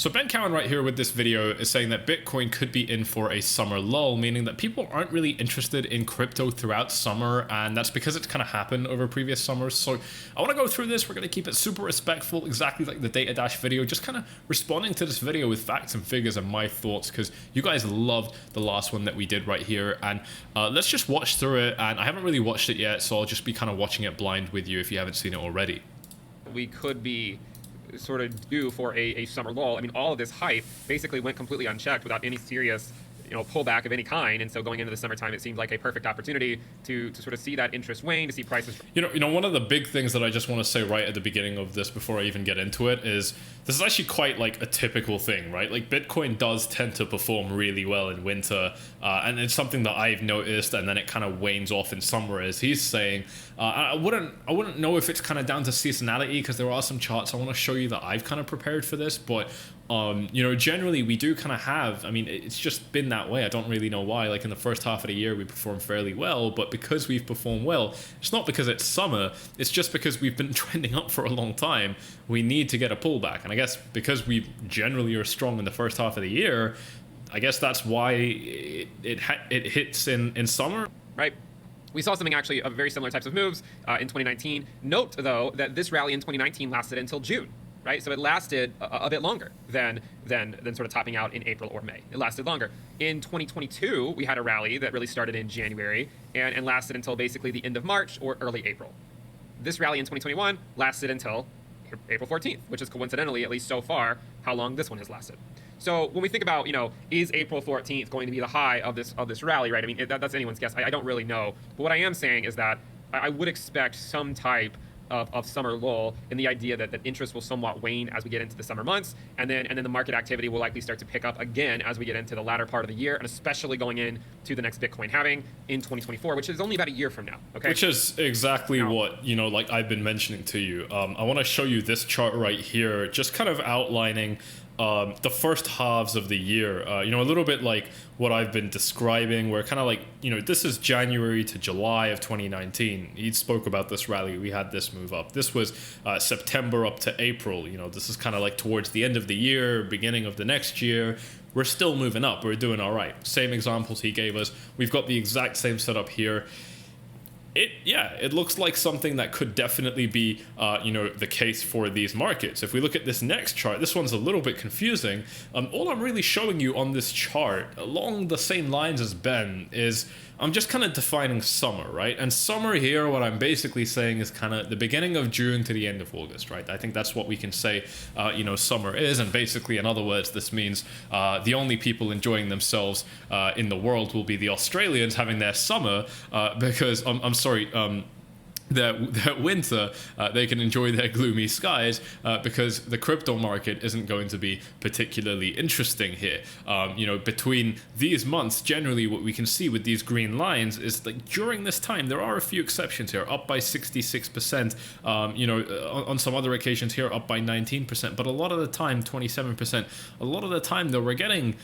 So Ben Cowen right here with this video is saying that Bitcoin could be in for a summer lull, meaning that people aren't really interested in crypto throughout summer, and that's because it's kind of happened over previous summers. So I want to go through this. We're going to keep it super respectful, exactly like the Data Dash video, just kind of responding to this video with facts and figures and my thoughts, because you guys loved the last one that we did right here. And let's just watch through it. And I haven't really watched it yet, so I'll just be kind of watching it blind with you if you haven't seen it already. We could be sort of due for a summer lull. I mean, all of this hype basically went completely unchecked without any serious, pullback of any kind. And so going into the summertime, it seemed like a perfect opportunity to sort of see that interest wane, to see prices. One of the big things that I just want to say right at the beginning of this before I even get into it is this is actually quite like a typical thing, right? Like Bitcoin does tend to perform really well in winter, and it's something that I've noticed, and then it kind of wanes off in summer, as he's saying. I wouldn't know if it's kind of down to seasonality, because there are some charts I want to show you that I've kind of prepared for this, but generally we do kind of have, I mean, it's just been that way. I don't really know why. Like in the first half of the year we performed fairly well, but because we've performed well, it's not because it's summer, it's just because we've been trending up for a long time. We need to get a pullback, and I guess because we generally are strong in the first half of the year, I guess that's why it hits in summer. Right. We saw something actually of very similar types of moves in 2019. Note, though, that this rally in 2019 lasted until June, right? So it lasted a bit longer than sort of topping out in April or May. It lasted longer. In 2022, we had a rally that really started in January and lasted until basically the end of March or early April. This rally in 2021 lasted until April 14th, which is coincidentally, at least so far, how long this one has lasted. So when we think about, is April 14th going to be the high of this rally, right? I mean, that's anyone's guess. I don't really know. But what I am saying is that I would expect some type of summer lull in the idea that interest will somewhat wane as we get into the summer months, and then the market activity will likely start to pick up again as we get into the latter part of the year, and especially going into the next Bitcoin halving in 2024, which is only about a year from now. Okay, which is exactly what like I've been mentioning to you. I want to show you this chart right here, just kind of outlining the first halves of the year, a little bit like what I've been describing, where kind of like, this is January to July of 2019. He spoke about this rally. We had this move up. This was September up to April. This is kind of like towards the end of the year, beginning of the next year. We're still moving up. We're doing all right. Same examples he gave us. We've got the exact same setup here. It looks like something that could definitely be, the case for these markets. If we look at this next chart, this one's a little bit confusing. All I'm really showing you on this chart, along the same lines as Ben, is I'm just kind of defining summer, right? And summer here, what I'm basically saying is kind of the beginning of June to the end of August, right? I think that's what we can say, summer is. And basically, in other words, this means the only people enjoying themselves in the world will be the Australians having their summer, because that winter, they can enjoy their gloomy skies because the crypto market isn't going to be particularly interesting here. Between these months, generally what we can see with these green lines is like during this time, there are a few exceptions here, up by 66%, on some other occasions here, up by 19%, but a lot of the time, 27%, a lot of the time though, we're getting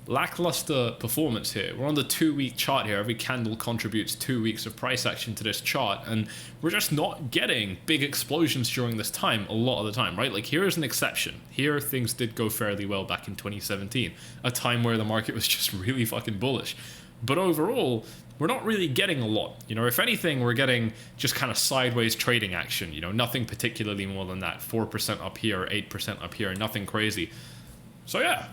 lackluster performance here. We're on the 2-week chart here. Every candle contributes 2 weeks of price action to this chart, and we're just not getting big explosions during this time a lot of the time, right? Like here is an exception. Here things did go fairly well back in 2017, a time where the market was just really fucking bullish. But overall, we're not really getting a lot. If anything, we're getting just kind of sideways trading action, nothing particularly more than that. 4% up here, 8% up here, nothing crazy. So yeah.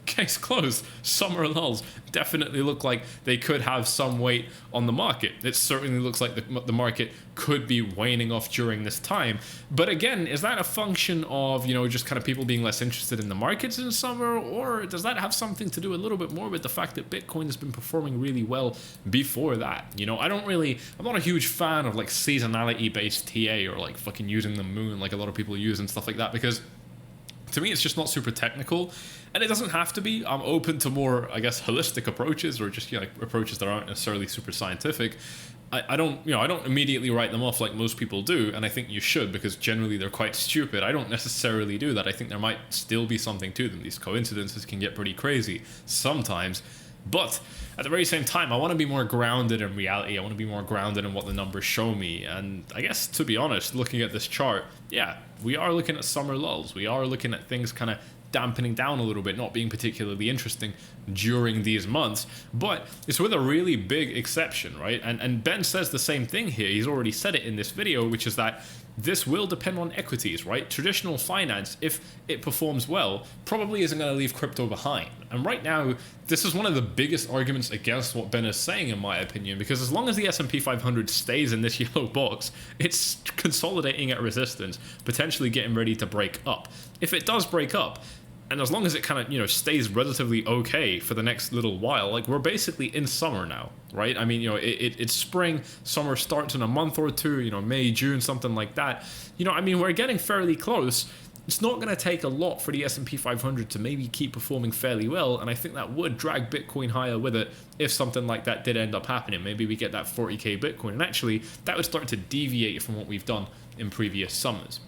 Case closed. Summer lulls definitely look like they could have some weight on the market. It certainly looks like the market could be waning off during this time. But again, is that a function of, just kind of people being less interested in the markets in summer, or does that have something to do a little bit more with the fact that Bitcoin has been performing really well before that? I'm not a huge fan of like seasonality based TA or like fucking using the moon like a lot of people use and stuff like that, because to me it's just not super technical. And it doesn't have to be. I'm open to more, I guess, holistic approaches, or just approaches that aren't necessarily super scientific. I don't immediately write them off like most people do, and I think you should, because generally they're quite stupid. I don't necessarily do that. I think there might still be something to them. These coincidences can get pretty crazy sometimes, but at the very same time, I want to be more grounded in reality. I want to be more grounded in what the numbers show me. And I guess, to be honest, looking at this chart, yeah, we are looking at summer lulls. We are looking at things kind of dampening down a little bit, not being particularly interesting during these months. But it's with a really big exception, right? And Ben says the same thing here. He's already said it in this video, which is that this will depend on equities, right? Traditional finance, if it performs well, probably isn't going to leave crypto behind. And right now, this is one of the biggest arguments against what Ben is saying, in my opinion, because as long as the S&P 500 stays in this yellow box, it's consolidating at resistance, potentially getting ready to break up. If it does break up, and as long as it kind of, stays relatively okay for the next little while, like, we're basically in summer now, right? I mean, it's spring, summer starts in a month or two, May, June, something like that. I mean, we're getting fairly close. It's not going to take a lot for the S&P 500 to maybe keep performing fairly well, and I think that would drag Bitcoin higher with it if something like that did end up happening. Maybe we get that 40k Bitcoin, and actually, that would start to deviate from what we've done in previous summers.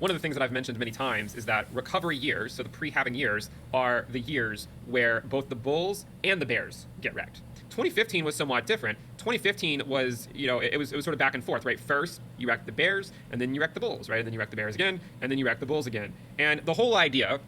One of the things that I've mentioned many times is that recovery years, so the pre-halving years, are the years where both the bulls and the bears get wrecked. 2015 was somewhat different. 2015 was, it was sort of back and forth, right? First, you wreck the bears, and then you wreck the bulls, right? And then you wreck the bears again, and then you wreck the bulls again. And the whole idea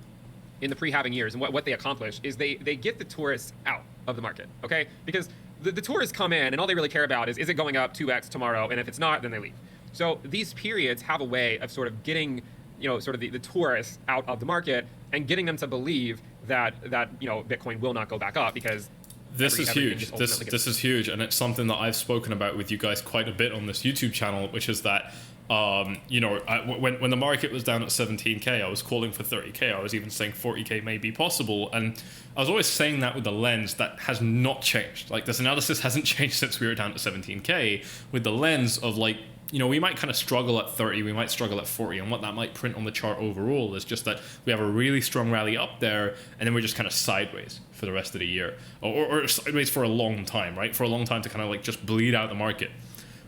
in the pre-halving years and what they accomplish is they get the tourists out of the market, okay? Because the tourists come in, and all they really care about is it going up 2x tomorrow? And if it's not, then they leave. So these periods have a way of sort of getting, sort of the tourists out of the market and getting them to believe that Bitcoin will not go back up, because this is huge. This is huge, and it's something that I've spoken about with you guys quite a bit on this YouTube channel, which is that when the market was down at 17k, I was calling for 30k. I was even saying 40k may be possible, and I was always saying that with the lens that has not changed. Like, this analysis hasn't changed since we were down at 17k, with the lens of, like, we might kind of struggle at 30, we might struggle at 40, and what that might print on the chart overall is just that we have a really strong rally up there, and then we're just kind of sideways for the rest of the year, or sideways for a long time, right? For a long time to kind of like just bleed out the market.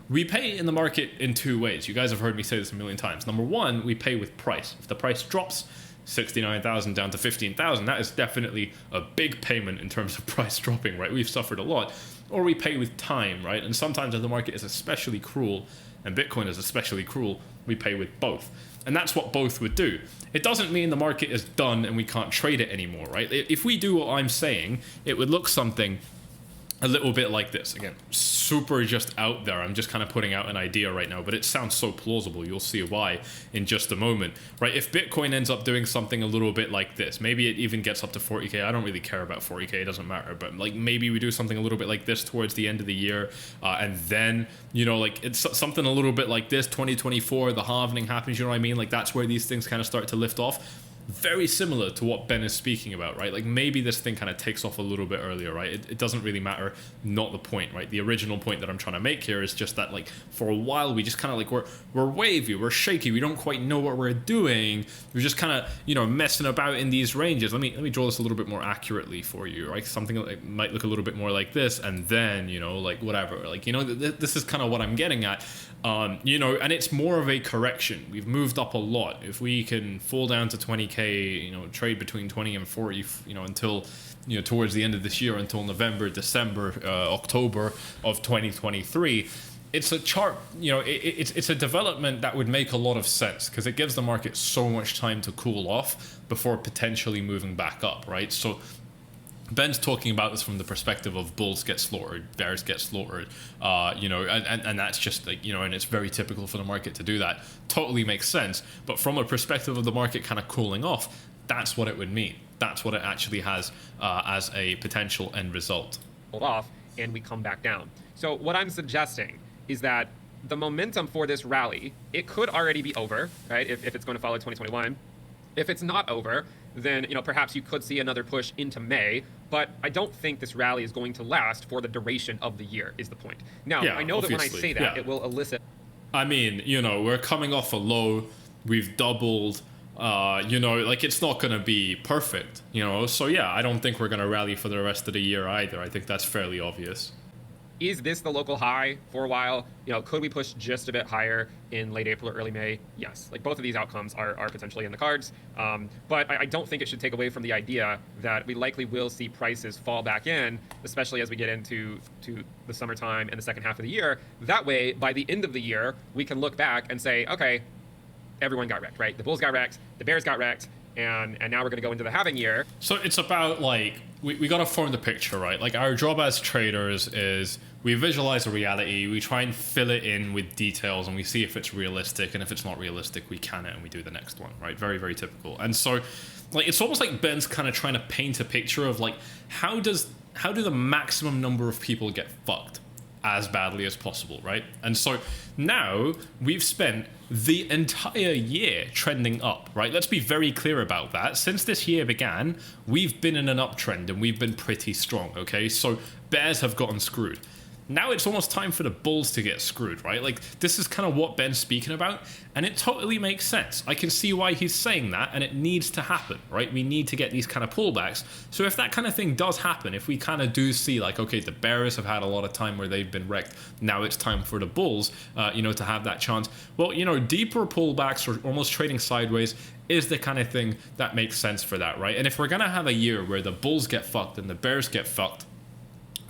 We pay in the market in two ways. You guys have heard me say this a million times. Number one, we pay with price. If the price drops 69,000 down to 15,000, that is definitely a big payment in terms of price dropping, right? We've suffered a lot. Or we pay with time, right? And sometimes if the market is especially cruel, and Bitcoin is especially cruel, we pay with both. And that's what both would do. It doesn't mean the market is done and we can't trade it anymore, right? If we do what I'm saying, it would look something a little bit like this. Again, super just out there. I'm just kind of putting out an idea right now, but it sounds so plausible. You'll see why in just a moment, right? If Bitcoin ends up doing something a little bit like this, maybe it even gets up to 40k. I don't really care about 40k. It doesn't matter. But like, maybe we do something a little bit like this towards the end of the year. And then, like, it's something a little bit like this, 2024, the halvening happens. You know what I mean? Like, that's where these things kind of start to lift off. Very similar to what Ben is speaking about, right? Like, maybe this thing kind of takes off a little bit earlier, right? It doesn't really matter, not the point, right? The original point that I'm trying to make here is just that, like, for a while we just kind of like we're wavy, we're shaky, we don't quite know what we're doing, we're just kind of messing about in these ranges. Let me draw this a little bit more accurately for you, right? Something that might look a little bit more like this, and then like whatever, like this is kind of what I'm getting at. And it's more of a correction. We've moved up a lot. If we can fall down to 20k, trade between 20 and 40, until towards the end of this year, until November, December, October of 2023, it's a chart. It's a development that would make a lot of sense, because it gives the market so much time to cool off before potentially moving back up, right? So Ben's talking about this from the perspective of bulls get slaughtered, bears get slaughtered, and that's just like, and it's very typical for the market to do that. Totally makes sense. But from a perspective of the market kind of cooling off, that's what it would mean. That's what it actually has as a potential end result. Hold off, and we come back down. So what I'm suggesting is that the momentum for this rally, it could already be over, right? If it's going to follow 2021. If it's not over, then perhaps you could see another push into May, but I don't think this rally is going to last for the duration of the year, is the point. Now, yeah, I know that when I say that, yeah, it will elicit... I mean, we're coming off a low, we've doubled, like, it's not going to be perfect, so yeah, I don't think we're going to rally for the rest of the year either. I think that's fairly obvious. Is this the local high for a while? Could we push just a bit higher in late April or early May? Yes. Like, both of these outcomes are potentially in the cards. But I don't think it should take away from the idea that we likely will see prices fall back in, especially as we get into the summertime and the second half of the year. That way, by the end of the year, we can look back and say, okay, everyone got wrecked, right? The bulls got wrecked, the bears got wrecked, And now we're going to go into the halving year. So it's about like, we got to form the picture, right? Like our job as traders is we visualize a reality, we try and fill it in with details, and we see if it's realistic, and if it's not realistic, we can it and we do the next one, right? Very, very typical. And so like, it's almost like Ben's kind of trying to paint a picture of like, how do the maximum number of people get fucked as badly as possible, right? And so now we've spent the entire year trending up, right? Let's be very clear about that. Since this year began, we've been in an uptrend and we've been pretty strong, okay? So bears have gotten screwed. Now it's almost time for the bulls to get screwed, right? Like, this is kind of what Ben's speaking about, and it totally makes sense. I can see why he's saying that, and it needs to happen, right? We need to get these kind of pullbacks. So if that kind of thing does happen, if we kind of do see like, okay, the bears have had a lot of time where they've been wrecked, now it's time for the bulls, to have that chance. Well, deeper pullbacks or almost trading sideways is the kind of thing that makes sense for that, right? And if we're gonna have a year where the bulls get fucked and the bears get fucked,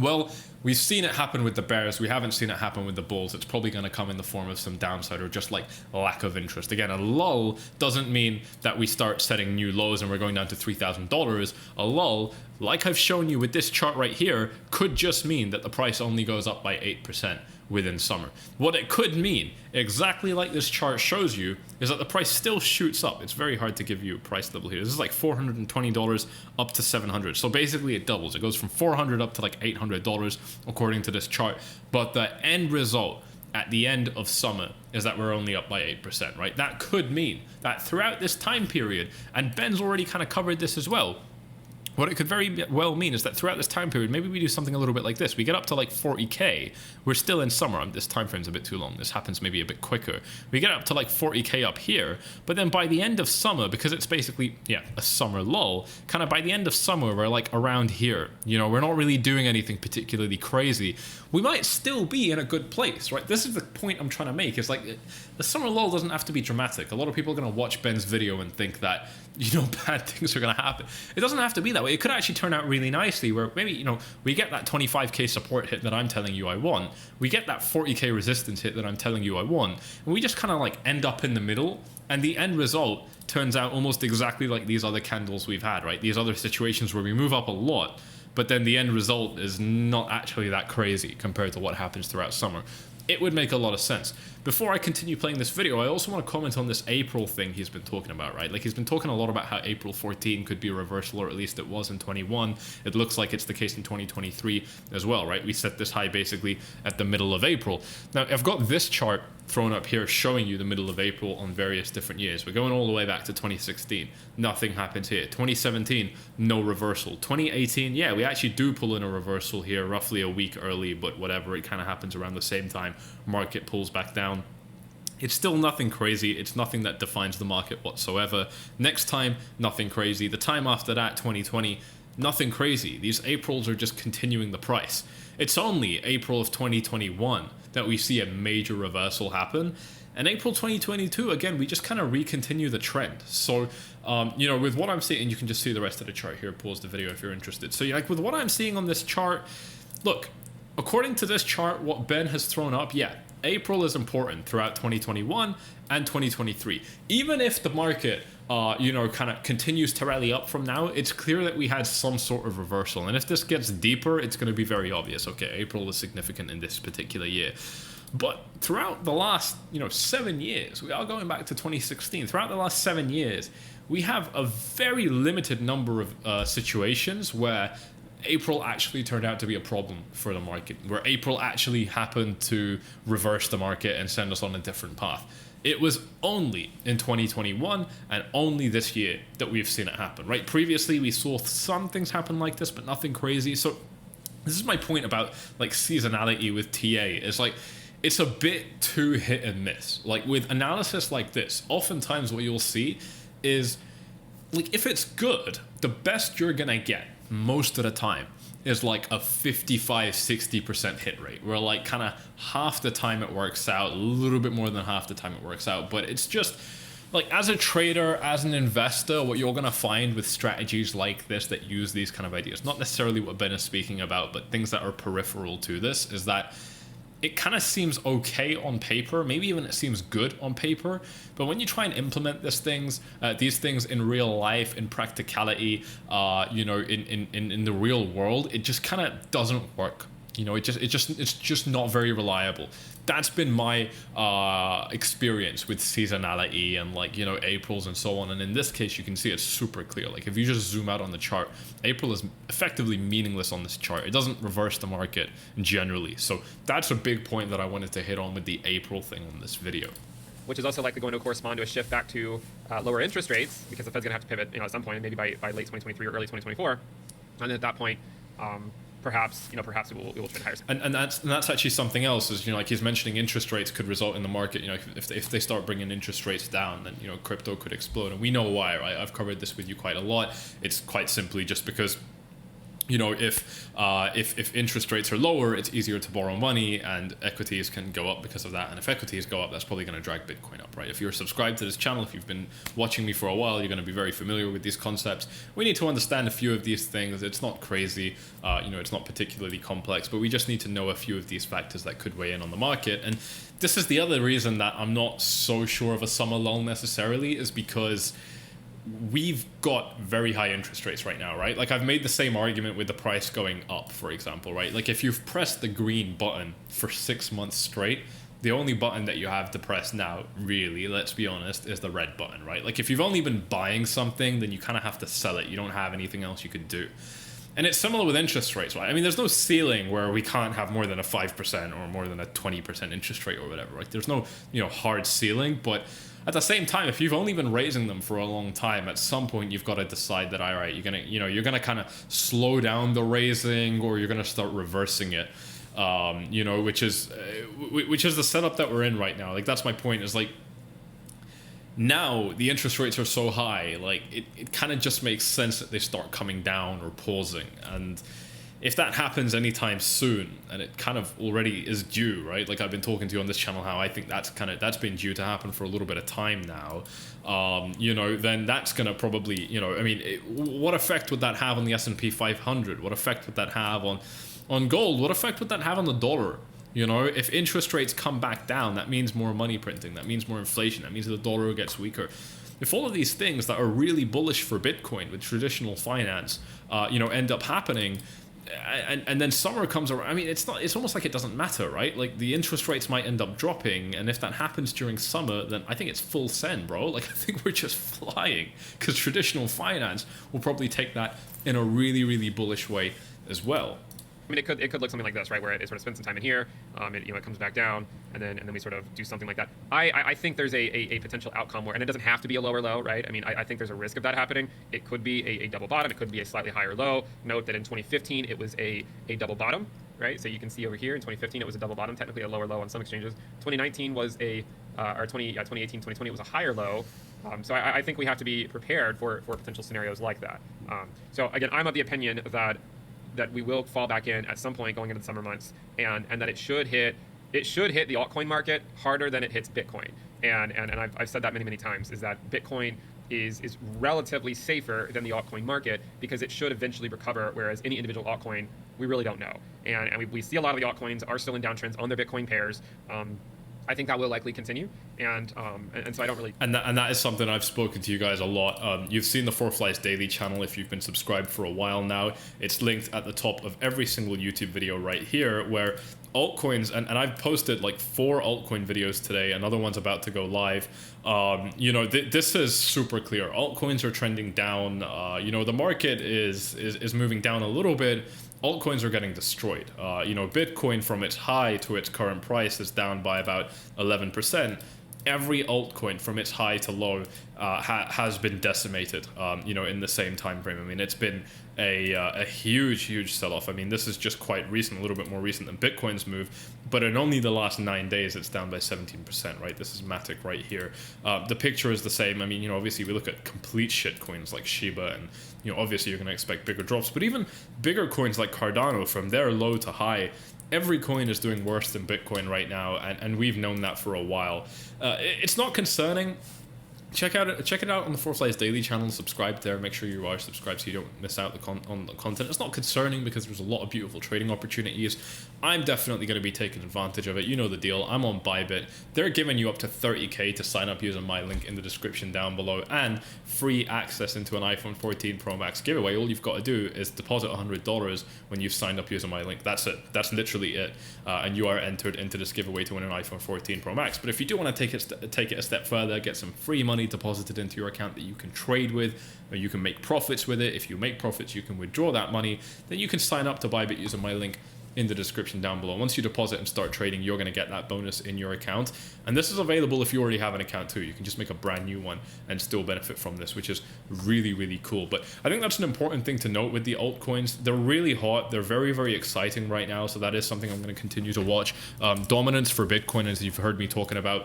well, we've seen it happen with the bears. We haven't seen it happen with the bulls. It's probably going to come in the form of some downside or just like lack of interest. Again, a lull doesn't mean that we start setting new lows and we're going down to $3,000. A lull, like I've shown you with this chart right here, could just mean that the price only goes up by 8% within summer. What it could mean, exactly like this chart shows you, is that the price still shoots up. It's very hard to give you a price level here. This is like $420 up to $700. So basically it doubles. It goes from $400 up to like $800 according to this chart. But the end result at the end of summer is that we're only up by 8%, right? That could mean that throughout this time period, and Ben's already kind of covered this as well, what it could very well mean is that throughout this time period, maybe we do something a little bit like this. We get up to like 40K. We're still in summer. This time frame's a bit too long. This happens maybe a bit quicker. We get up to like 40K up here. But then by the end of summer, because it's basically, a summer lull, kind of by the end of summer, we're like around here. We're not really doing anything particularly crazy. We might still be in a good place, right? This is the point I'm trying to make. Is like the summer lull doesn't have to be dramatic. A lot of people are going to watch Ben's video and think that, bad things are going to happen. It doesn't have to be that way. It could actually turn out really nicely where maybe, we get that 25K support hit that I'm telling you I want. We get that 40K resistance hit that I'm telling you I want. And we just kind of like end up in the middle. And the end result turns out almost exactly like these other candles we've had, right? These other situations where we move up a lot, but then the end result is not actually that crazy compared to what happens throughout summer. It would make a lot of sense. Before I continue playing this video, I also want to comment on this April thing he's been talking about, right? Like, he's been talking a lot about how April 14 could be a reversal, or at least it was in 21. It looks like it's the case in 2023 as well, right? We set this high basically at the middle of April. Now, I've got this chart thrown up here showing you the middle of April on various different years. We're going all the way back to 2016. Nothing happens here. 2017, no reversal. 2018, yeah, we actually do pull in a reversal here roughly a week early, but whatever, it kind of happens around the same time. Market pulls back down. It's still nothing crazy. It's nothing that defines the market whatsoever. Next time, nothing crazy. The time after that, 2020, nothing crazy. These Aprils are just continuing the price. It's only April of 2021 that we see a major reversal happen. And April 2022, again, we just kind of recontinue the trend. So, with what I'm seeing, and you can just see the rest of the chart here. Pause the video if you're interested. So, like, with what I'm seeing on this chart, look, according to this chart, what Ben has thrown up, April is important throughout 2021 and 2023. Even if the market, kind of continues to rally up from now, it's clear that we had some sort of reversal. And if this gets deeper, it's going to be very obvious. Okay, April is significant in this particular year. But throughout the last, 7 years, we are going back to 2016. Throughout the last 7 years, we have a very limited number of situations where April actually turned out to be a problem for the market, where April actually happened to reverse the market and send us on a different path. It was only in 2021 and only this year that we've seen it happen, right? Previously, we saw some things happen like this, but nothing crazy. So this is my point about like seasonality with TA. It's like, it's a bit too hit and miss. Like with analysis like this, oftentimes what you'll see is, like, if it's good, the best you're gonna get most of the time is like a 55-60% hit rate, where like kind of half the time it works out, a little bit more than half the time it works out. But it's just like, as a trader, as an investor, what you're going to find with strategies like this that use these kind of ideas, not necessarily what Ben is speaking about, but things that are peripheral to this, is that it kind of seems okay on paper, maybe even it seems good on paper, but when you try and implement these things in real life, in practicality, in the real world, it just kind of doesn't work. It's just not very reliable. That's been my experience with seasonality and Aprils and so on. And in this case, you can see it's super clear. Like if you just zoom out on the chart, April is effectively meaningless on this chart. It doesn't reverse the market generally. So that's a big point that I wanted to hit on with the April thing on this video. Which is also likely going to correspond to a shift back to lower interest rates, because the Fed's going to have to pivot, at some point, maybe by late 2023 or early 2024. And at that point, perhaps we will trade higher. And that's actually something else. Is like he's mentioning, interest rates could result in the market. If they start bringing interest rates down, then crypto could explode, and we know why, right? I've covered this with you quite a lot. It's quite simply just because if interest rates are lower, it's easier to borrow money, and equities can go up because of that. And if equities go up, that's probably going to drag Bitcoin up, right? If you're subscribed to this channel, if you've been watching me for a while, you're going to be very familiar with these concepts. We need to understand a few of these things. It's not crazy, it's not particularly complex, but we just need to know a few of these factors that could weigh in on the market. And this is the other reason that I'm not so sure of a summer lull necessarily, is because we've got very high interest rates right now, right? Like I've made the same argument with the price going up, for example, right? Like if you've pressed the green button for 6 months straight, the only button that you have to press now, really, let's be honest, is the red button, right? Like if you've only been buying something, then you kind of have to sell it. You don't have anything else you could do. And it's similar with interest rates, right? I mean, there's no ceiling where we can't have more than a 5% or more than a 20% interest rate or whatever, right? There's no, hard ceiling, but at the same time, if you've only been raising them for a long time, at some point you've got to decide that, all right, you're gonna kind of slow down the raising, or you're gonna start reversing it, which is the setup that we're in right now. Like that's my point. Is like now the interest rates are so high, like it kind of just makes sense that they start coming down or pausing. And if that happens anytime soon, and it kind of already is due, right? Like I've been talking to you on this channel how I think that's been due to happen for a little bit of time now. Then that's gonna probably, what effect would that have on the S&P 500? What effect would that have on gold? What effect would that have on the dollar? If interest rates come back down, that means more money printing, that means more inflation, that means the dollar gets weaker. If all of these things that are really bullish for Bitcoin with traditional finance, end up happening, and then summer comes around, I mean, it's almost like it doesn't matter, right? Like the interest rates might end up dropping, and if that happens during summer, then I think it's full send, bro. Like I think we're just flying, because traditional finance will probably take that in a really, really bullish way as well. I mean, it could look something like this, right, where it sort of spends some time in here, it comes back down, and then we sort of do something like that. I think there's a potential outcome where, and it doesn't have to be a lower low, right? I mean, I think there's a risk of that happening. It could be a double bottom. It could be a slightly higher low. Note that in 2015 it was a double bottom, right? So you can see over here in 2015 it was a double bottom, technically a lower low on some exchanges. 2019 was 2018, 2020 it was a higher low. So I think we have to be prepared for potential scenarios like that. So again, I'm of the opinion that we will fall back in at some point going into the summer months, and that it should hit the altcoin market harder than it hits Bitcoin. And I've said that many times, is that Bitcoin is relatively safer than the altcoin market, because it should eventually recover, whereas any individual altcoin, we really don't know. And we see a lot of the altcoins are still in downtrends on their Bitcoin pairs. I think that will likely continue, and so I don't really. And that is something I've spoken to you guys a lot. You've seen the �4Flies Daily channel if you've been subscribed for a while now. It's linked at the top of every single YouTube video right here, where altcoins, and I've posted like 4 altcoin videos today. Another one's about to go live. This is super clear. Altcoins are trending down. The market is moving down a little bit. Altcoins are getting destroyed. Bitcoin from its high to its current price is down by about 11%. Every altcoin from its high to low has been decimated, in the same time frame. I mean, it's been a huge sell-off. I mean, this is just quite recent, a little bit more recent than Bitcoin's move, but in only the last 9 days, it's down by 17%, right? This is Matic right here. The picture is the same. I mean, obviously we look at complete shit coins like Shiba, and obviously you're going to expect bigger drops, but even bigger coins like Cardano, from their low to high, every coin is doing worse than Bitcoin right now, and we've known that for a while. It's not concerning. check it out on the 𝗬𝗨𝐺𝐺 Daily channel. Subscribe there. Make sure you are subscribed so you don't miss out on the content. It's not concerning because there's a lot of beautiful trading opportunities. I'm definitely going to be taking advantage of it. You know the deal. I'm on Bybit. They're giving you up to 30k to sign up using my link in the description down below, and free access into an iPhone 14 Pro Max giveaway. All you've got to do is deposit $100 when you've signed up using my link. That's it. That's literally it. And you are entered into this giveaway to win an iPhone 14 Pro Max. But if you do want to take it a step further, get some free money deposited into your account that you can trade with, or you can make profits with it. If you make profits, you can withdraw that money. Then you can sign up to Bybit using my link in the description down below. Once you deposit and start trading, you're going to get that bonus in your account. And this is available if you already have an account too. You can just make a brand new one and still benefit from this, which is really, really cool. But I think that's an important thing to note with the altcoins. They're really hot. They're very, very exciting right now. So that is something I'm going to continue to watch. Dominance for Bitcoin, as you've heard me talking about,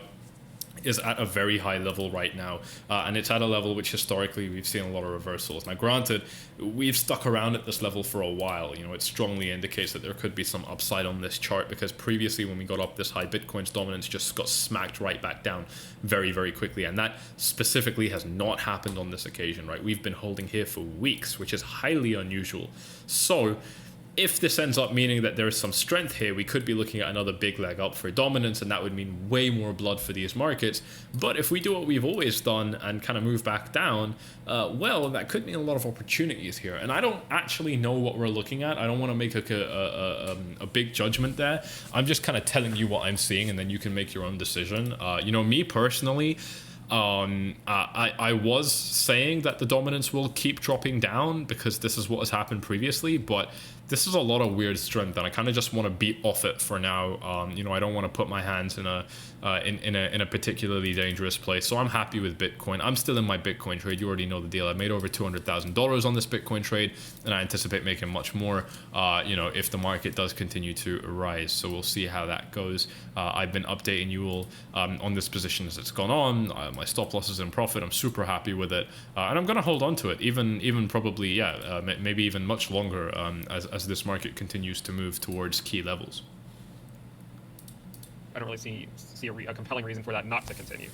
is at a very high level right now, and it's at a level which historically we've seen a lot of reversals. Now granted, we've stuck around at this level for a while. You know, it strongly indicates that there could be some upside on this chart, because previously when we got up this high, Bitcoin's dominance just got smacked right back down very, very quickly, and that specifically has not happened on this occasion, right? We've been holding here for weeks, which is highly unusual. So if this ends up meaning that there is some strength here, we could be looking at another big leg up for dominance, and that would mean way more blood for these markets. But if we do what we've always done and kind of move back down, well, that could mean a lot of opportunities here. And I don't actually know what we're looking at. I don't want to make a big judgment there. I'm just kind of telling you what I'm seeing, and then you can make your own decision. You know, me personally, I was saying that the dominance will keep dropping down because this is what has happened previously, but this is a lot of weird strength, and I kind of just want to beat off it for now. You know, I don't want to put my hands in a particularly dangerous place. So I'm happy with Bitcoin. I'm still in my Bitcoin trade. You already know the deal. I made over $200,000 on this Bitcoin trade, and I anticipate making much more, you know, if the market does continue to rise. So we'll see how that goes. I've been updating you all on this position as it's gone on. My stop loss is in profit. I'm super happy with it, and I'm going to hold on to it, even probably, yeah, maybe even much longer as this market continues to move towards key levels. I don't really see a compelling reason for that not to continue.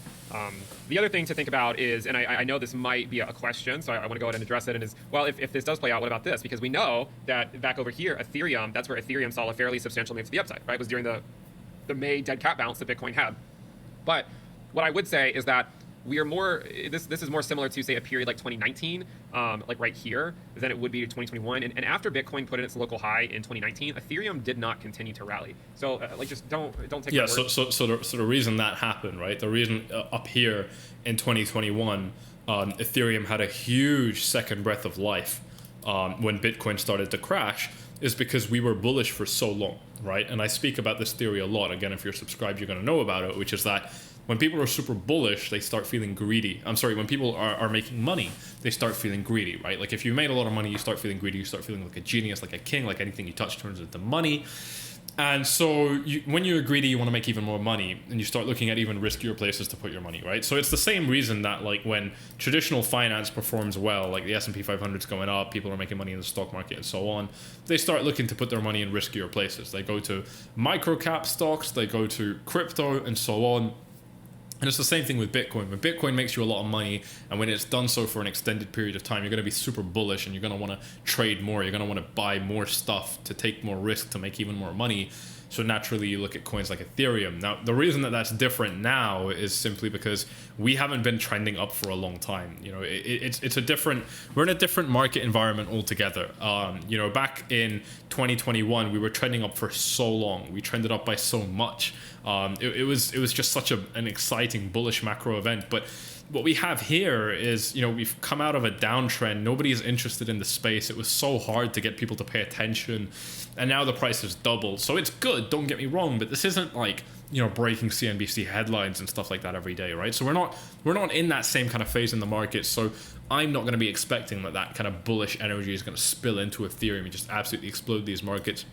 The other thing to think about is, and I know this might be a question, so I want to go ahead and address it, and is, well, if this does play out, what about this? Because we know that back over here, Ethereum, that's where Ethereum saw a fairly substantial move to the upside, right? It was during the May dead cat bounce that Bitcoin had. But what I would say is that we are more, this is more similar to, say, a period like 2019, like right here, than it would be 2021. And after Bitcoin put in its local high in 2019, Ethereum did not continue to rally. So like, just don't take. Yeah. So the reason that happened, right? The reason up here in 2021, Ethereum had a huge second breath of life when Bitcoin started to crash, is because we were bullish for so long, right? And I speak about this theory a lot. Again, if you're subscribed, you're going to know about it, which is that when people are super bullish, they start feeling greedy. I'm sorry, when people are making money, they start feeling greedy, right? Like if you made a lot of money, you start feeling greedy, you start feeling like a genius, like a king, like anything you touch turns into money. And so when you're greedy, you want to make even more money, and you start looking at even riskier places to put your money, right? So it's the same reason that, like, when traditional finance performs well, like the S&P 500 is going up, people are making money in the stock market and so on, they start looking to put their money in riskier places. They go to micro cap stocks, they go to crypto and so on. And it's the same thing with Bitcoin. When Bitcoin makes you a lot of money, and when it's done so for an extended period of time, you're going to be super bullish, and you're going to want to trade more. You're going to want to buy more stuff to take more risk to make even more money. So naturally, you look at coins like Ethereum. Now, the reason that that's different now is simply because we haven't been trending up for a long time. You know, it's a different, we're in a different market environment altogether. You know, back in 2021, we were trending up for so long. We trended up by so much. It was just such an exciting bullish macro event. But what we have here is, you know, we've come out of a downtrend. Nobody is interested in the space. It was so hard to get people to pay attention, and now the price has doubled. So it's good, don't get me wrong, but this isn't like, you know, breaking CNBC headlines and stuff like that every day, right? So we're not in that same kind of phase in the market. So I'm not going to be expecting that kind of bullish energy is going to spill into Ethereum and just absolutely explode these markets.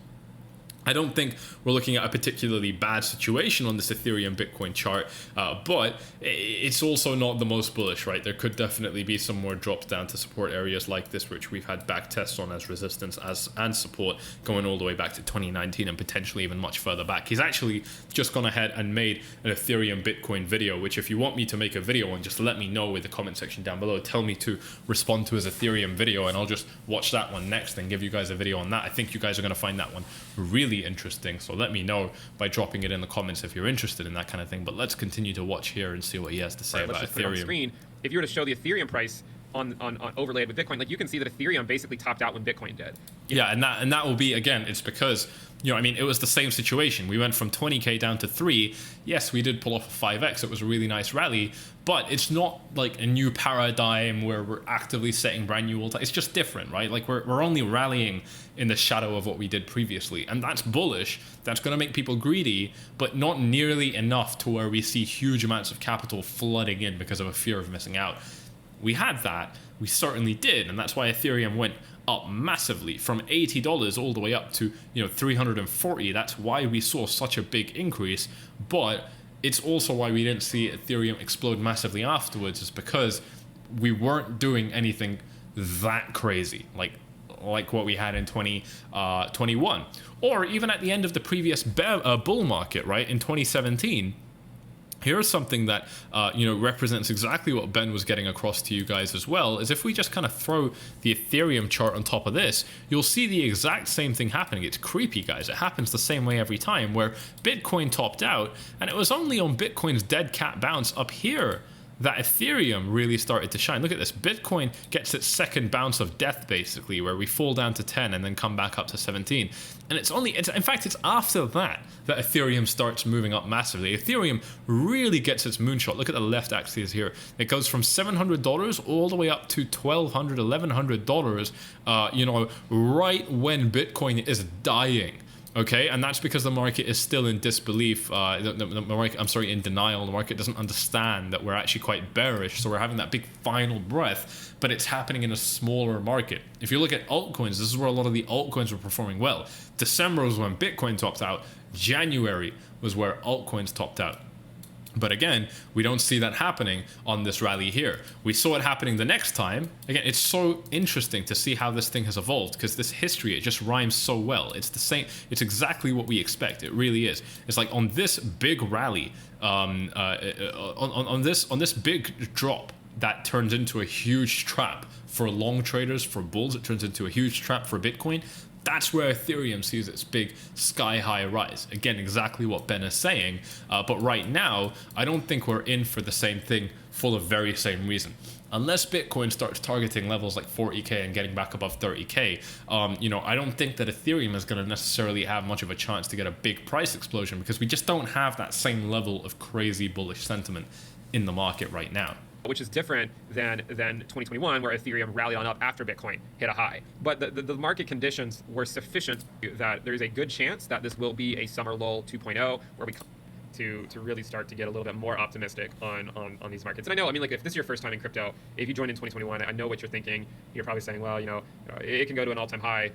I don't think we're looking at a particularly bad situation on this Ethereum Bitcoin chart, but it's also not the most bullish, right? There could definitely be some more drops down to support areas like this, which we've had back tests on as resistance and support going all the way back to 2019 and potentially even much further back. He's actually just gone ahead and made an Ethereum Bitcoin video, which if you want me to make a video on, just let me know in the comment section down below. Tell me to respond to his Ethereum video and I'll just watch that one next and give you guys a video on that. I think you guys are going to find that one really interesting, so let me know by dropping it in the comments if you're interested in that kind of thing. But let's continue to watch here and see what he has to say about let's just put it on the Ethereum. screen. If you were to show the Ethereum price on overlaid with Bitcoin, like you can see that Ethereum basically topped out when Bitcoin did. Yeah, and that will be, again, it's because, you know, I mean, it was the same situation. We went from 20k down to 3. Yes, we did pull off a 5x. It was a really nice rally, but it's not like a new paradigm where we're actively setting brand new all-time. It's just different, right? Like we're only rallying in the shadow of what we did previously, and that's bullish. That's going to make people greedy, but not nearly enough to where we see huge amounts of capital flooding in because of a fear of missing out. We had that, we certainly did, and that's why Ethereum went up massively from $80 all the way up to, you know, 340. That's why we saw such a big increase, but it's also why we didn't see Ethereum explode massively afterwards, is because we weren't doing anything that crazy like what we had in 2021, or even at the end of the previous bull market, right, in 2017. Here's something that you know, represents exactly what Ben was getting across to you guys as well, is if we just kind of throw the Ethereum chart on top of this, you'll see the exact same thing happening. It's creepy, guys. It happens the same way every time, where Bitcoin topped out, and it was only on Bitcoin's dead cat bounce up here that Ethereum really started to shine. Look at this. Bitcoin gets its second bounce of death, basically, where we fall down to 10 and then come back up to 17. And in fact, it's after that Ethereum starts moving up massively. Ethereum really gets its moonshot. Look at the left axis here. It goes from $700 all the way up to $1,200, $1,100, you know, right when Bitcoin is dying. Okay, and that's because the market is still in disbelief. The market, I'm sorry, in denial. The market doesn't understand that we're actually quite bearish, so we're having that big final breath, but it's happening in a smaller market. If you look at altcoins, this is where a lot of the altcoins were performing well. December was when Bitcoin topped out. January was where altcoins topped out. But again, we don't see that happening on this rally here. We saw it happening the next time. Again, it's so interesting to see how this thing has evolved, because this history, it just rhymes so well. It's the same. It's exactly what we expect. It really is. It's like on this big rally, on this big drop, that turns into a huge trap for long traders, for bulls. It turns into a huge trap for Bitcoin. That's where Ethereum sees its big sky-high rise. Again, exactly what Ben is saying. But right now, I don't think we're in for the same thing for the very same reason. Unless Bitcoin starts targeting levels like 40k and getting back above 30k, you know, I don't think that Ethereum is going to necessarily have much of a chance to get a big price explosion, because we just don't have that same level of crazy bullish sentiment in the market right now. Which is different than 2021, where Ethereum rallied on up after Bitcoin hit a high. But the market conditions were sufficient that there is a good chance that this will be a summer lull 2.0, where we come to really start to get a little bit more optimistic on these markets. And I know, I mean, like, if this is your first time in crypto, if you joined in 2021, I know what you're thinking. You're probably saying, well, you know, it can go to an all-time high,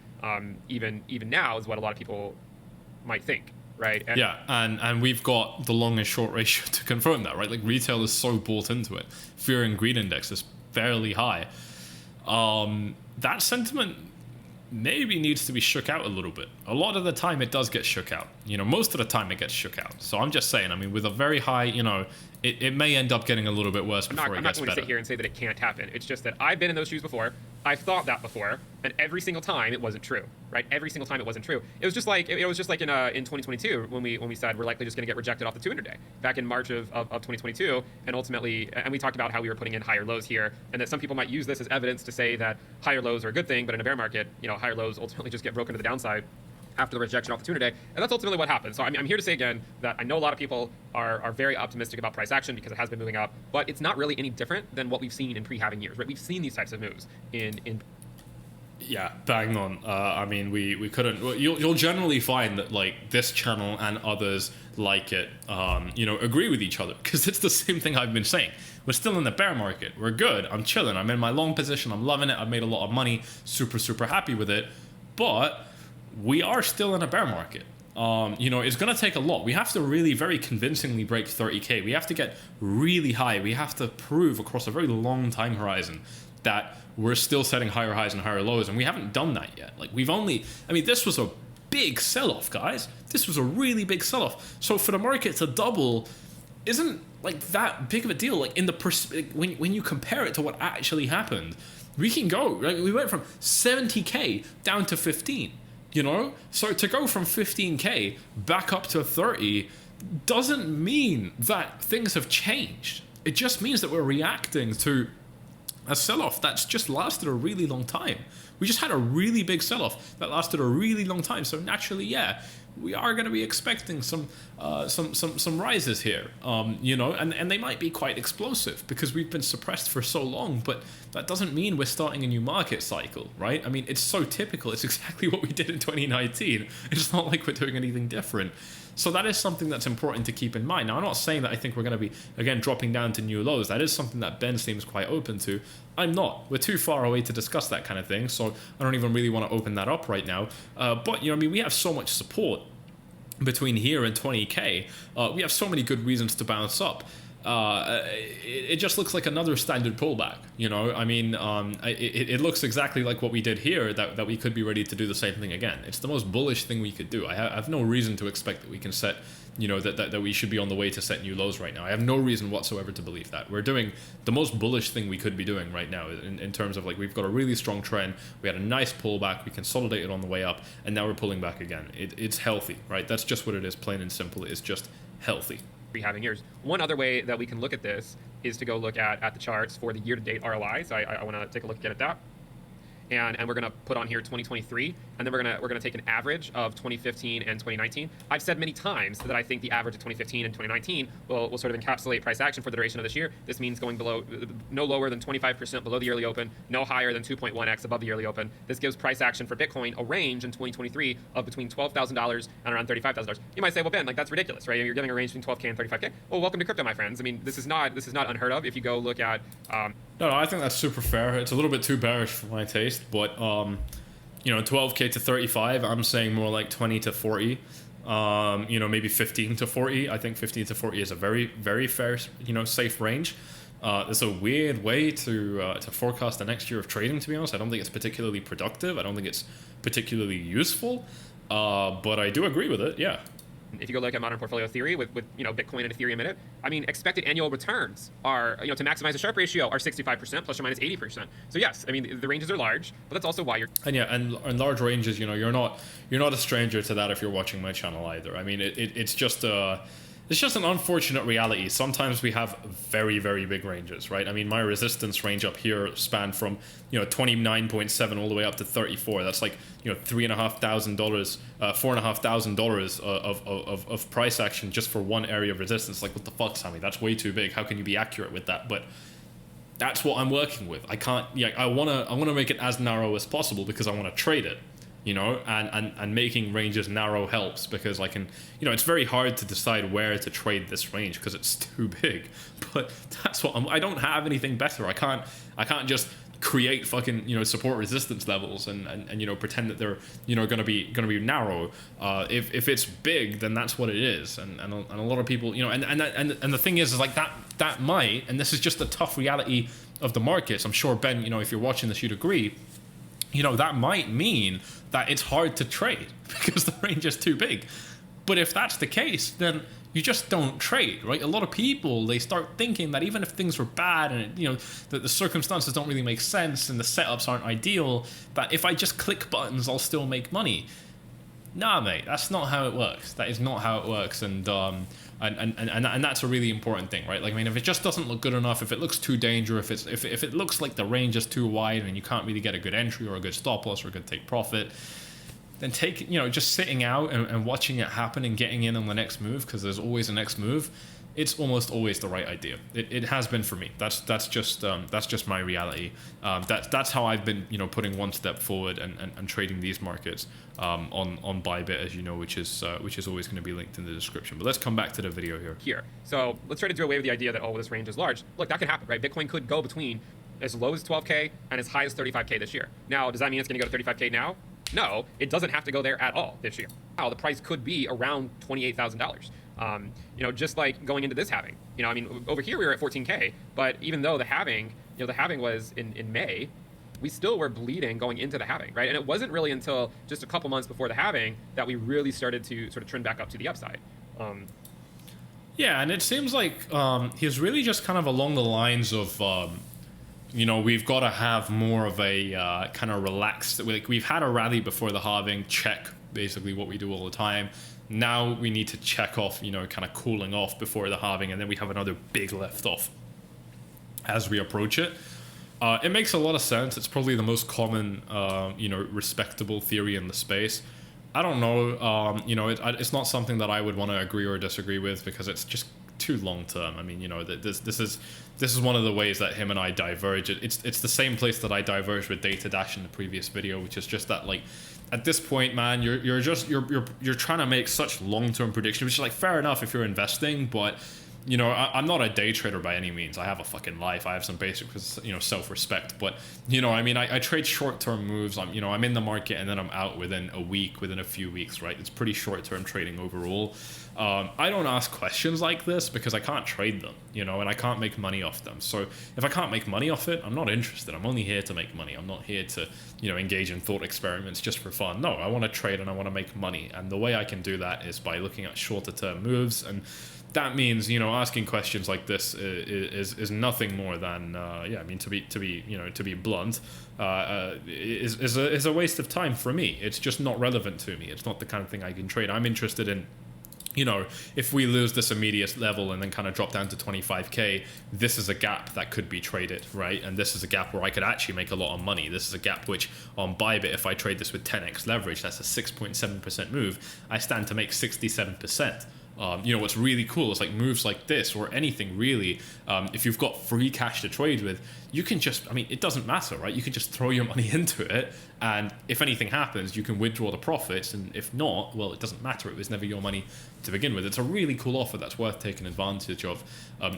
even now, is what a lot of people might think. Right. Yeah, and we've got the long and short ratio to confirm that, right? Like, retail is so bought into it. Fear and greed index is fairly high. That sentiment maybe needs to be shook out a little bit. A lot of the time it does get shook out. You know, most of the time it gets shook out. So I'm just saying, I mean, with a very high, you know, it may end up getting a little bit worse before it gets better. I'm not going to sit here and say that it can't happen. It's just that I've been in those shoes before. I've thought that before, and every single time it wasn't true, right? Every single time it wasn't true. It was just like in 2022 when we said we're likely just going to get rejected off the 200-day back in March of 2022, and ultimately, and we talked about how we were putting in higher lows here, and that some people might use this as evidence to say that higher lows are a good thing, but in a bear market, you know, higher lows ultimately just get broken to the downside after the rejection off the 200-day, and that's ultimately what happened. So I'm here to say again that I know a lot of people are very optimistic about price action because it has been moving up, but it's not really any different than what we've seen in pre-halving years, right? We've seen these types of moves in Yeah, bang on. I mean, we couldn't. You'll generally find that, like, this channel and others like it, you know, agree with each other, because it's the same thing I've been saying. We're still in the bear market. We're good. I'm chilling. I'm in my long position. I'm loving it. I've made a lot of money. Super happy with it. But we are still in a bear market. you know, it's going to take a lot. We have to really very convincingly break 30K. We have to get really high. We have to prove across a very long time horizon that we're still setting higher highs and higher lows, and we haven't done that yet. Like, we've only, I mean, this was a big sell-off, guys. This was a really big sell-off. So for the market to double isn't like that big of a deal. Like, in the when you compare it to what actually happened, we can go, like, we went from 70K down to 15. You know, so to go from 15K back up to 30 doesn't mean that things have changed. It just means that we're reacting to a sell-off that's just lasted a really long time. We just had a really big sell-off that lasted a really long time. So naturally, yeah, we are going to be expecting some rises here, you know, and they might be quite explosive because we've been suppressed for so long, but that doesn't mean we're starting a new market cycle, right? I mean, it's so typical. It's exactly what we did in 2019. It's not like we're doing anything different. So that is something that's important to keep in mind. Now, I'm not saying that I think we're going to be, again, dropping down to new lows. That is something that Ben seems quite open to. I'm not. We're too far away to discuss that kind of thing, so I don't even really want to open that up right now. But, you know, I mean, we have so much support between here and 20K. We have so many good reasons to bounce up. It just looks like another standard pullback, you know. I mean, it looks exactly like what we did here, that we could be ready to do the same thing again. It's the most bullish thing we could do. I have no reason to expect that we can set, you know, that we should be on the way to set new lows right now. I have no reason whatsoever to believe that. We're doing the most bullish thing we could be doing right now in terms of, like, we've got a really strong trend. We had a nice pullback. We consolidated on the way up, and now we're pulling back again. It's healthy, right? That's just what it is, plain and simple. It's just healthy. Prehabbing years. One other way that we can look at this is to go look at the charts for the year-to-date ROI. So I want to take a look again at that. And we're going to put on here 2023, and then we're going to take an average of 2015 and 2019. I've said many times that I think the average of 2015 and 2019 will sort of encapsulate price action for the duration of this year. This means going below, no lower than 25% below the yearly open, no higher than 2.1x above the yearly open. This gives price action for Bitcoin a range in 2023 of between $12,000 and around $35,000. You might say, well, Ben, like, that's ridiculous, right? You're getting a range between 12K and 35K. Well, welcome to crypto, my friends. I mean, this is not unheard of. If you go look at No, I think that's super fair. It's a little bit too bearish for my taste, but you know, 12K to 35, I'm saying more like 20 to 40. You know, maybe 15 to 40. I think 15 to 40 is a very, very fair, you know, safe range. It's a weird way to forecast the next year of trading, to be honest. I don't think it's particularly productive. I don't think it's particularly useful, but I do agree with it, yeah. If you go look at modern portfolio theory with you know, Bitcoin and Ethereum in it, I mean, expected annual returns are, you know, to maximize the Sharpe ratio are 65% plus or minus 80%. So yes, I mean, the ranges are large, but that's also why you're. And yeah, and large ranges, you know, you're not a stranger to that if you're watching my channel either. I mean, it's just an unfortunate reality. Sometimes we have very, very big ranges, right? I mean, my resistance range up here spanned from, you know, 29.7 all the way up to 34. That's like, you know, $3,500, $4,500 of price action just for one area of resistance. Like, what the fuck, Sammy? That's way too big. How can you be accurate with that? But that's what I'm working with. I can't. Yeah, I wanna make it as narrow as possible because I want to trade it. You know, and making ranges narrow helps because I can, you know, it's very hard to decide where to trade this range because it's too big. But that's what I don't have anything better. I can't just create fucking, you know, support resistance levels and you know, pretend that they're, you know, gonna be narrow. If it's big, then that's what it is. And a lot of people, you know, and the thing is like that might, and this is just the tough reality of the markets. I'm sure, Ben, you know, if you're watching this, you'd agree. You know, that might mean that it's hard to trade because the range is too big. But if that's the case, then you just don't trade, right? A lot of people, they start thinking that even if things were bad and, you know, that the circumstances don't really make sense and the setups aren't ideal, that if I just click buttons, I'll still make money. Nah, mate, that's not how it works. That is not how it works. And that's a really important thing, right? Like, I mean, if it just doesn't look good enough, if it looks too dangerous, if it looks like the range is too wide and you can't really get a good entry or a good stop loss or a good take profit, then you know, just sitting out and watching it happen and getting in on the next move, because there's always a next move, it's almost always the right idea. It has been for me. That's just my reality. That's how I've been, you know, putting one step forward and trading these markets on Bybit, as you know, which is always going to be linked in the description. But let's come back to the video here. So let's try to do away with the idea that, oh, this range is large. Look, that can happen, right? Bitcoin could go between as low as 12K and as high as 35K this year. Now, does that mean it's going to go to 35K now? No, it doesn't have to go there at all this year. Wow, the price could be around $28,000. Just like going into this halving. I mean, over here we were at 14K, but even though the halving, the halving was in May, we still were bleeding going into the halving, right? And it wasn't really until just a couple months before the halving that we really started to sort of trend back up to the upside. Yeah, and it seems like he's really just kind of along the lines of, we've got to have more of a kind of relaxed, we've had a rally before the halving, check basically what we do all the time. Now we need to check off, kind of cooling off before the halving, and then we have another big lift off as we approach it. It makes a lot of sense. It's probably the most common, respectable theory in the space. I don't know. It's not something that I would want to agree or disagree with because it's just too long term. I mean, this is one of the ways that him and I diverge. It's the same place that I diverged with Data Dash in the previous video, which is just that, like, at this point, man, you're trying to make such long term predictions, which is like fair enough if you're investing, but I'm not a day trader by any means. I have a fucking life. I have some basic, self-respect. But, I trade short-term moves. I'm in the market and then I'm out within a week, within a few weeks, right? It's pretty short-term trading overall. I don't ask questions like this because I can't trade them, and I can't make money off them. So if I can't make money off it, I'm not interested. I'm only here to make money. I'm not here to, engage in thought experiments just for fun. No, I want to trade and I want to make money. And the way I can do that is by looking at shorter-term moves, and that means, asking questions like this is nothing more than, to be blunt, is a waste of time for me. It's just not relevant to me. It's not the kind of thing I can trade. I'm interested in, if we lose this immediate level and then kind of drop down to 25K, this is a gap that could be traded, right? And this is a gap where I could actually make a lot of money. This is a gap which on Bybit, if I trade this with 10x leverage, that's a 6.7% move. I stand to make 67%. What's really cool is like moves like this or anything really, if you've got free cash to trade with, you can just, it doesn't matter, right? You can just throw your money into it, and if anything happens, you can withdraw the profits, and if not, well, it doesn't matter. It was never your money to begin with. It's a really cool offer that's worth taking advantage of,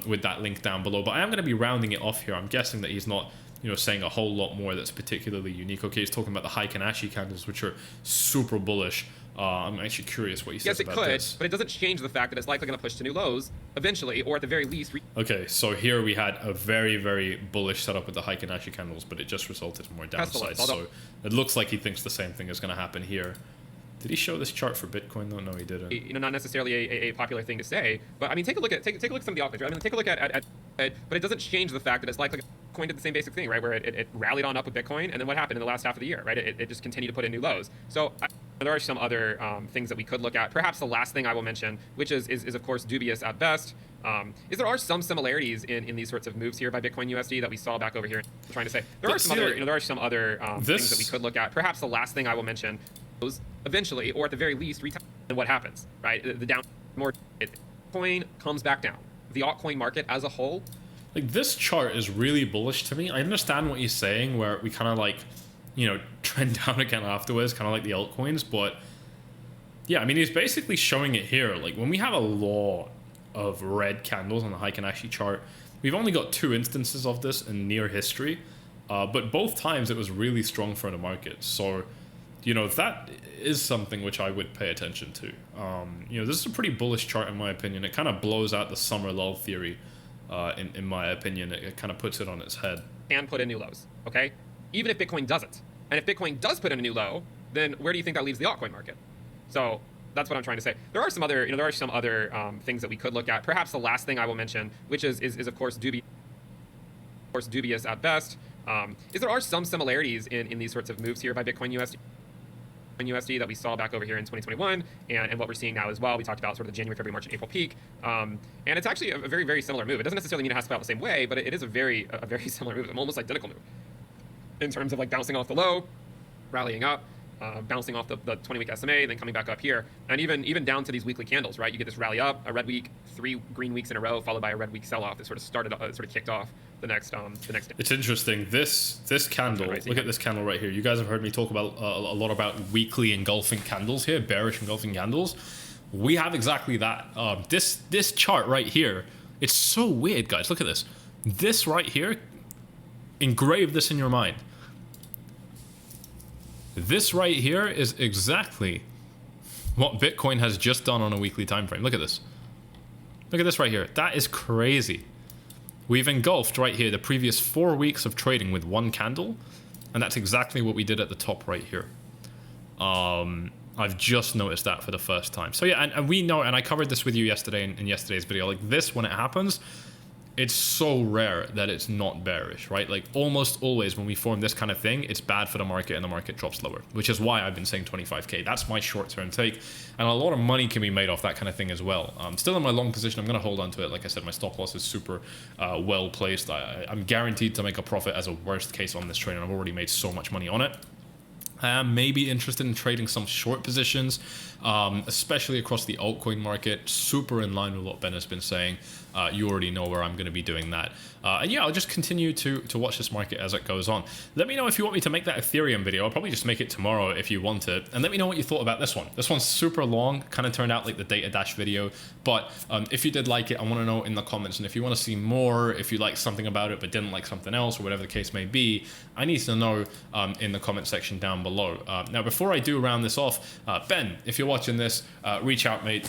with that link down below. But I am going to be rounding it off here. I'm guessing that he's not saying a whole lot more that's particularly unique. Okay, he's talking about the 𝐻𝐾𝐻𝐸 candles, which are super bullish. I'm actually curious what he says about this. Yes, it could, but it doesn't change the fact that it's likely going to push to new lows eventually, or at the very least... Okay, so here we had a very, very bullish setup with the 𝐻𝐾𝐻𝐸 candles, but it just resulted in more downside. So it looks like he thinks the same thing is going to happen here. Did he show this chart for Bitcoin though? No, he didn't. Not necessarily a popular thing to say, but take a look at some of the altcoins. Right? Take a look at but it doesn't change the fact that it's likely Bitcoin did the same basic thing, right? Where it rallied on up with Bitcoin, and then what happened in the last half of the year, right? It just continued to put in new lows. So there are some other things that we could look at. Perhaps the last thing I will mention, which is of course dubious at best, is there are some similarities in these sorts of moves here by Bitcoin USD that we saw back over here. I'm trying to say there are some other things that we could look at. Perhaps the last thing I will mention eventually, or at the very least, and what happens, right? The down more Bitcoin comes back down. The altcoin market as a whole. Like, this chart is really bullish to me. I understand what he's saying, where we kind of trend down again afterwards, kind of like the altcoins, but yeah, he's basically showing it here. Like, when we have a lot of red candles on the 𝐻𝐾𝐻𝐸 chart, we've only got 2 instances of this in near history, but both times it was really strong for the market. So that is something which I would pay attention to. This is a pretty bullish chart in my opinion. It kind of blows out the summer lull theory, in my opinion. It kind of puts it on its head. And put in new lows, okay? Even if Bitcoin doesn't. And if Bitcoin does put in a new low, then where do you think that leaves the altcoin market? So that's what I'm trying to say. There are some other, things that we could look at. Perhaps the last thing I will mention, which is of course dubious at best, is there are some similarities in these sorts of moves here by Bitcoin USD that we saw back over here in 2021 and what we're seeing now as well. We talked about sort of the January, February, March, and April peak. And it's actually a very, very similar move. It doesn't necessarily mean it has to play out the same way, but it is a very similar move, an almost identical move in terms of like bouncing off the low, rallying up, bouncing off the 20-week SMA, then coming back up here, and even down to these weekly candles, right? You get this rally up, a red week, 3 green weeks in a row, followed by a red week sell-off that sort of kicked off the next day. It's interesting. This candle, look at this candle right here. You guys have heard me talk about a lot about weekly engulfing candles here, bearish engulfing candles. We have exactly that. This chart right here, it's so weird, guys. Look at this. This right here, engrave this in your mind. This right here is exactly what Bitcoin has just done on a weekly time frame. Look at this. Look at this right here. That is crazy. We've engulfed right here the previous 4 weeks of trading with one candle, and that's exactly what we did at the top right here. I've just noticed that for the first time. So yeah, and we know, and I covered this with you yesterday in yesterday's video, like this, when it happens, it's so rare that it's not bearish, right? Like almost always when we form this kind of thing, it's bad for the market and the market drops lower, which is why I've been saying 25K. That's my short-term take. And a lot of money can be made off that kind of thing as well. Still in my long position, I'm going to hold on to it. Like I said, my stop loss is super well placed. I'm guaranteed to make a profit as a worst case on this trade, and I've already made so much money on it. I am maybe interested in trading some short positions, especially across the altcoin market, super in line with what Ben has been saying. You already know where I'm going to be doing that. And yeah, I'll just continue to watch this market as it goes on. Let me know if you want me to make that Ethereum video. I'll probably just make it tomorrow if you want it. And let me know what you thought about this one. This one's super long, kind of turned out like the data dash video. But if you did like it, I want to know in the comments. And if you want to see more, if you liked something about it but didn't like something else, or whatever the case may be, I need to know in the comment section down below. Now, before I do round this off, Ben, if you're watching this, reach out, mate.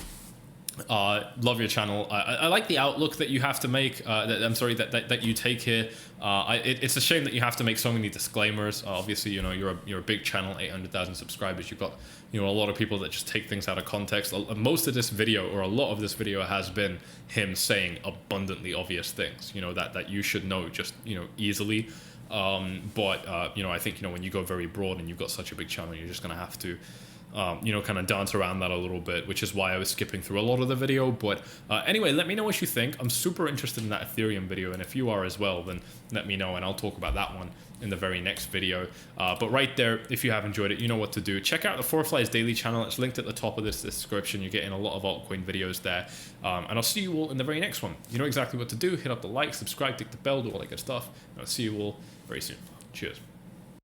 Love your channel. I like the outlook that you have to make. That you take here. It's a shame that you have to make so many disclaimers. Obviously, you know, you're a big channel, 800,000 subscribers. You've got, you know, a lot of people that just take things out of context. Most of this video, or a lot of this video, has been him saying abundantly obvious things, you know, that you should know just, you know, easily. You know, I think, you know, when you go very broad and you've got such a big channel, you're just gonna have to you know, kind of dance around that a little bit, which is why I was skipping through a lot of the video. But anyway, let me know what you think. I'm super interested in that Ethereum video, and if you are as well, then let me know, and I'll talk about that one in the very next video. But right there, if you have enjoyed it, you know what to do. Check out the �4Flies Daily channel. It's linked at the top of this description. You're getting a lot of altcoin videos there. And I'll see you all in the very next one. You know exactly what to do. Hit up the like, subscribe, tick the bell, do all that good stuff. And I'll see you all very soon. Cheers.